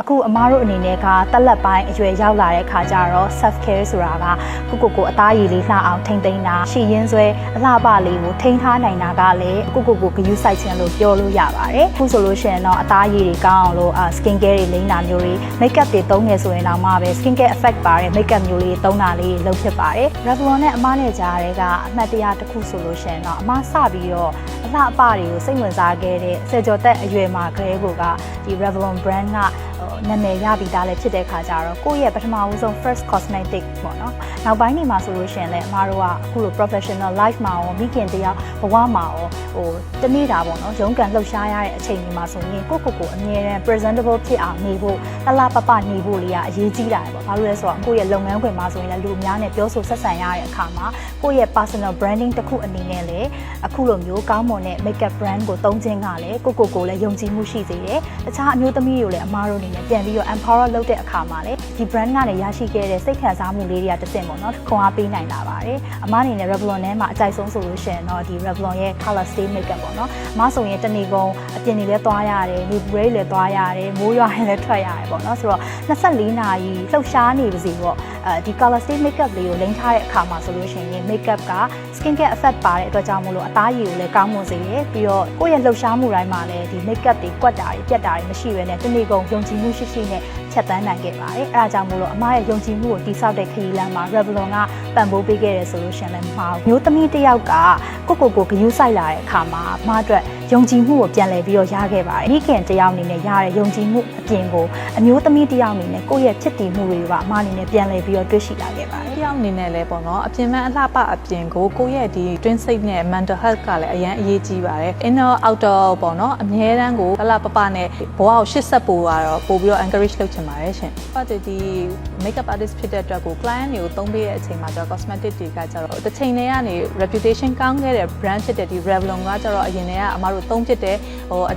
အခုအမားတို့အနေနဲ့ကတက်လက်ပိုင်းအရွယ်ရောက်လာတဲ့ခါကျတော့ self care ဆိုတာကကိုအသားရည်လေးလှအောင်ထိမ့်သိမ်းတာရှည်ရင်းဆွဲအလှပလေးကိုထိန်းထားနိုင်တာကလည်းကိုဂရုစိုက်ခြင်းလို့ပြောလို့ရပါတယ်အခုဆိုလို့ရှိရင်တော့အသားရည်တွေကောင်းအောင်လို့skin care တွေလိမ့်တာမျိုးတွေ makeup တွေသုံးနေဆိုရင်တော့မှပဲ skin care effect ပါတဲ့ makeup မျိုးလေးသုံးတာလေးလုပ်ဖြစ်ပါတယ် Revlon နဲ့အမားနဲ့ကြားတဲ့ကအမှတ်တရတစ်ခုဆိုလို့ရှိရင်တော့အမားစပြီးတော့အလှအပတွေကိုစိတ်ဝင်စားခဲ့တဲ့ဆယ်ကျော်သက်အရွယ်မှာကလေးကဒီ Revlon brand ကနာမည်ရပြီးသားလည်းဖြစ်တဲ့ခါကျတော့ကိုယ့်ရဲ့ပထမဦးဆုံး first cosmetic ပေါ့နော်နောက်ပိုင်းနေမှာဆိုလို့ရှိရင်လည်းအမားတို့ကအခုလို professional life မှာရောမိခင်တရားဘဝမှာရောတနေ့တာပေါ့နော်ရုန်းကန်လှုပ်ရှားရတဲ့အချိန်တွေမှာဆိုရင်ကိုအမြဲတမ်း presentable ဖြစ်အောင်နေဖို့လှပနေဖို့လေးကအရေးကြီးတာပဲပေါ့ဘာလို့လဲဆိုတော့ကိုယ့်ရဲ့လုပ်ငန်းခွင်မှာဆိုရင်လည်းလူအများနဲ့ပြောဆိုဆက်ဆံရတဲ့အခါမှာကိုယ့်ရဲ့ personal branding တစ်ခုအနေနဲ့လည်းအခုလိုမျိုးကောင်းမွန်တဲ့ makeup brand ကိုသုံးခြင်းကလည်းကိုလည်းယုံကြည်မှုရှိစေတယ်တခြားအမျိုးသမီးတွေလည်းအမားတို့အနေနဲ့ပြန်ပြီးတော့ empower လုပ်တဲ့အခါမှာလည်းဒီ brand ကနေရရှိခဲ့တဲ့စိတ်ခံစားမှုလေးတွေကတစ်ဆင့်ပေါ့နော်ခွန်အားပေးနိုင်လာပါတယ်အမအနေနဲ့ Revlon ထဲမှာအကြိုက်ဆုံးဆိုလို့ရှိရင်တော့ဒီ Revlon ရဲ့ color stay makeup ပေါ့နော်အမဆိုရင်တနေ့ကုန်အပြင်တွေလည်းသွားရတယ်နေပူရေးလည်းသွားရတယ်မိုးရွာရင်လည်းထွက်ရတယ်ပေါ့နော်ဆိုတော့24နာရီလှုပ်ရှားနေပါစေပေါ့ဒီ color stay makeup လေးကိုလိမ့်ထားတဲ့အခါမှာဆိုလို့ရှိရင် makeup က skin care effect ပါတဲ့အတွက်ကြောင့်မို့လို့အသားရည်ကိုလည်းကောင်းမွန်စေတယ်ပြီးတော့ကိုယ့်ရဲ့လှုပ်ရှားမှုတိုင်းမှာလည်းဒီ makeup တွေကွက်တာတွေပြတ်တာတွေမရှိဘဲနဲ့တနေ့ကုန်ယုံကြည်မှုရှိနဲ့ချက်တန်းနိုင်ခဲ့ပါတယ်အဲဒါကြောင့်မို့လို့အမရဲ့ယုံကြည်မှုကိုတိဆောက်တဲ့ခရီးလမ်းမှာ Revlon ကပံ့ပိုးပေးခဲ့တယ်ဆိုလို့ရှိရင်လည်းမဟုတ်မျိုးသမီးတစ်ယောက်ကကိုဂရုစိုက်လာတဲ့အခါမှာအမအတွက်ယုံကြည်မှုကိုပြန်လည်ပြီးတော့ရခဲ့ပါတယ်မိခင်တစ်ယောက်အနေနဲ့ရတဲ့ယုံကြည်မှုအပြင်ကိုအမျိုးသမီးတစ်ယောက်အနေနဲ့ကိုယ့်ရဲ့ဖြစ်တည်မှုတွေကအမအနေနဲ့ပြန်လည်ပြီးတော့တွေ့ရှိလာခဲ့ပါတယ်တစ်ယောက်အနေနဲ့လည်းပေါ့နော်အပြင်မှအလှပအပြင်ကိုကိုယ့်ရဲ့ဒီ twin စိတ်နဲ့ mental health ကလည်းအရန်အရေးကြီးပါတယ် inner outer ပေါ့နော်အမြဲတမ်းကိုလှပနဲ့ဘဝကိုရှစ်ဆက်ပို့ကတော့ပို့ပြီးတော့ encourage လုပ်ချင်ပါတယ်ရှင်ပတ်ဒီ makeup artist ဖြစ်တဲ့အတွက်ကို client တွေကိုသုံးပေးတဲ့အချိန်မှာကျတော့ cosmetic တွေကကျတော့တစ်ချိန်တည်းကနေ reputation ကောင်းခဲ့တဲ့ brand ဖြစ်တဲ့ဒီ Revlon ကကျတော့အရင်တည်းကအမတို့သုံးဖြစ်တဲ့အ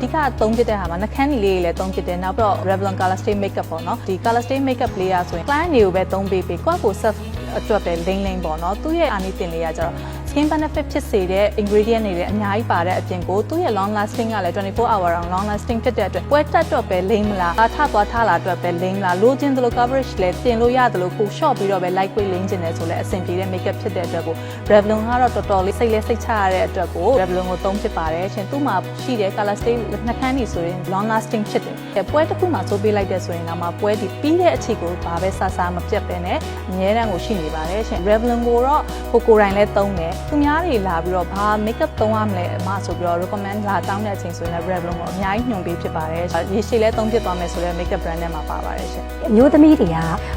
ဓိကသုံးဖြစ်တဲ့ဟာမှာနှာခမ်းလေးတွေလည်းသုံးဖြစ်တယ်နောက်ပြီးတော့ Revlon color stay makeup ပေါ့နော်ဒီ color stay makeup လေးอ่ะဆိုရင် client တွေကိုပဲသုံးပေးကိုယ့်ကို self အတွက်ပဲလိမ့်ပေါ့နော်သူ့ရဲ့အာနိသင်လေးကကျတော့ skin benefit ဖြစ်စေတဲ့ ingredient တွေလည်းအများကြီးပါတဲ့အပြင်ကိုသူ့ရဲ့ long lasting ကလည်း24 hour round long lasting ဖြစ်တဲ့အတွက်ပွဲတက်တော့ပဲလိမ့်မလားထသွားထလာအတွက်ပဲလိမ့်မလားလိုချင်တယ်လို့ coverage လည်းတင်လို့ရတယ်လို့ကို short ပြီးတော့ပဲ light weight လိမ့်ချင်တယ်ဆိုလည်းအဆင်ပြေတဲ့ makeup ဖြစ်တဲ့အတွက်ကို Revlon ကတော့တော်တော်လေးစိတ်ချရတဲ့အတွက်ကို Revlon ကိုသုံးဖြစ်ပါတယ်ရှင်သူ့မှာရှိတဲ့ color stay နှာခမ်းတွေဆိုရင် long lasting ဖြစ်တယ်ပွဲတစ်ခုမှာစိုးပေးလိုက်တဲ့ဆိုရင်တော့မှပွဲဒီပြီးတဲ့အချိန်ကိုဘာပဲဆာမပြတ်ပဲနဲ့အများတန်းကိုရှိနေပါတယ်ရှင် Revlon ကိုတော့ကိုယ်တိုင်လည်းသုံးတယ်သူများတွေလာပြီးတော့ဘာ makeup သုံးရမလဲအမဆိုပြီးတော့ recommend လာတောင်းတဲ့အချိန်ဆိုရင်လည်း Revlon ကိုအများကြီးညွှန်ပေးဖြစ်ပါတယ်ရေရှည်လည်းသုံးဖြစ်သွားမယ်ဆိုတော့ makeup brand ထဲမှာပါပါတယ်ရှင်အမျိုးသမီးတွေက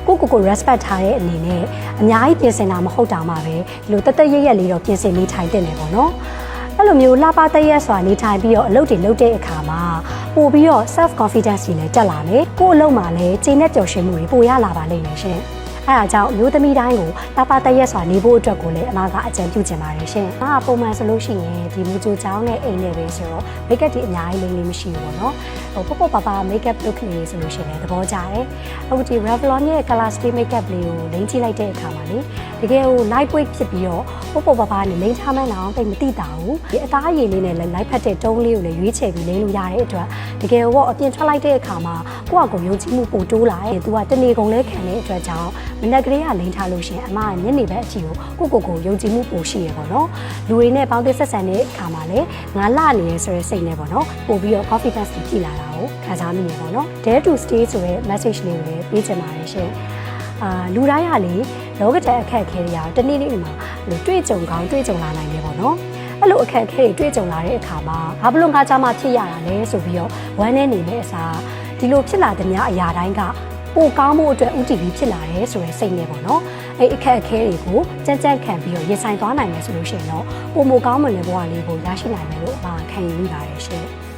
ကို respect ထားတဲ့အနေနဲ့အများကြီးပြင်ဆင်တာမဟုတ်တာမှပဲဒီလိုတက်ရက်လေးတော့ပြင်ဆင်နေထိုင်တင်တယ်ပေါ့နော်အဲ့လိုမျိုးလှပတက်ရက်စွာနေထိုင်ပြီးတော့အလုပ်တွေလုပ်တဲ့အခါမှာပို့ပြီးတော့ self confidence တွေလည်းတက်လာမယ်ကို့အလုပ်မှာလည်းကျေနပ်ပျော်ရွှင်မှုတွေပိုရလာပါလိမ့်မယ်ရှင်အဲဒါကြောင့်အမျိုးသမီးတိုင်းကိုလှပတက်ရက်စွာနေဖို့အတွက်ကိုလည်းအမကအကြံပြုချင်ပါတယ်ရှင်။အမပုံမှန်ဆိုလို့ရှိရင်ဒီမူကြိုချောင်းနဲ့အိမ်နဲ့ပဲဆိုတော့ makeup တွေအများကြီးလေးမရှိဘူးပေါ့နော်။ပေါ့ပါ makeup look လေးဆိုလို့ရှိရင်လည်းသဘောကျတယ်။အခုဒီ Revlon ရဲ့ color stay makeup လေးကိုလိမ့်ကြည့်လိုက်တဲ့အခါမှာလေတကယ်ကို light weight ဖြစ်ပြီးတော့ပေါ့ပါနဲ့လိမ့်ထားမှန်းတော့တိတ်မသိတာဘူး။ဒီအသားရည်လေးနဲ့လည်း light ဖက်တဲ့တုံးလေးကိုလည်းရွေးချယ်ပြီးလိမ့်လို့ရတဲ့အတွက်တကယ်ကိုအပြင်ထွက်လိုက်တဲ့အခါမှာကိုယ့်အကိုယုံကြည်မှုပိုတိုးလာတယ်။ तू ကတနေ့ကုန်လဲခံတဲ့အတွက်ကြောင့်မနက်ကလေးကလိမ့်ထားလို့ရှင်အမကညနေဘက်အထိကိုယုံကြည်မှုပိုရှိရပေါ့နော်လူတွေနဲ့ပေါင်းသစ်ဆက်ဆံတဲ့အခါမှာလည်းငါလှနေရဆိုတဲ့စိတ်နဲ့ပေါ့နော်ပို့ပြီးတော့ confidence တွေကြည်လာတာကိုခံစားမိရပေါ့နော် dare to stay ဆိုတဲ့ message လေးကိုလည်းပေးချင်ပါတယ်ရှင်လူတိုင်းကလေလောကဓာတ်အခက်အခဲတွေကတနေ့နေ့မှာတွေ့ကြုံကောင်းတွေ့ကြုံလာနိုင်တယ်ပေါ့နော်အဲ့လိုအခက်အခဲတွေတွေ့ကြုံလာတဲ့အခါမှာဘာဘလို့ငါကြမှာဖြစ်ရတာလဲဆိုပြီးတော့ဝမ်းနေနေတဲ့အစားဒီလိုဖြစ်လာတဲ့များအရာတိုင်းကပိုကောင်းမှုအတွက်ဥတီပြီးဖြစ်လာတယ်ဆိုတဲ့စိတ်နဲ့ပေါ့နော်အဲ့အခက်အခဲတွေကိုကြမ်းခံပြီးတော့ရင်ဆိုင်သွားနိုင်မယ်ဆိုလို့ရှိရင်တော့ပိုမိုကောင်းမွန်တဲ့ဘဝလေးကိုရရှိနိုင်မယ်လို့ခံယူမိပါတယ်ရှင်